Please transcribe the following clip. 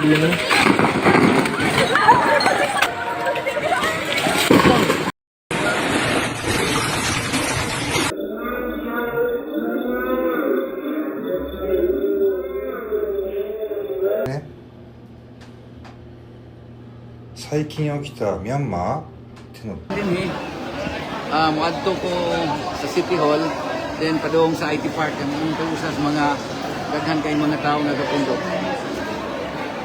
最近起きたミャンマーっての Din muadto ko sa City Hall, then padung sa IT Park, ang unang sa mga daghan kay mga tao nagapundok.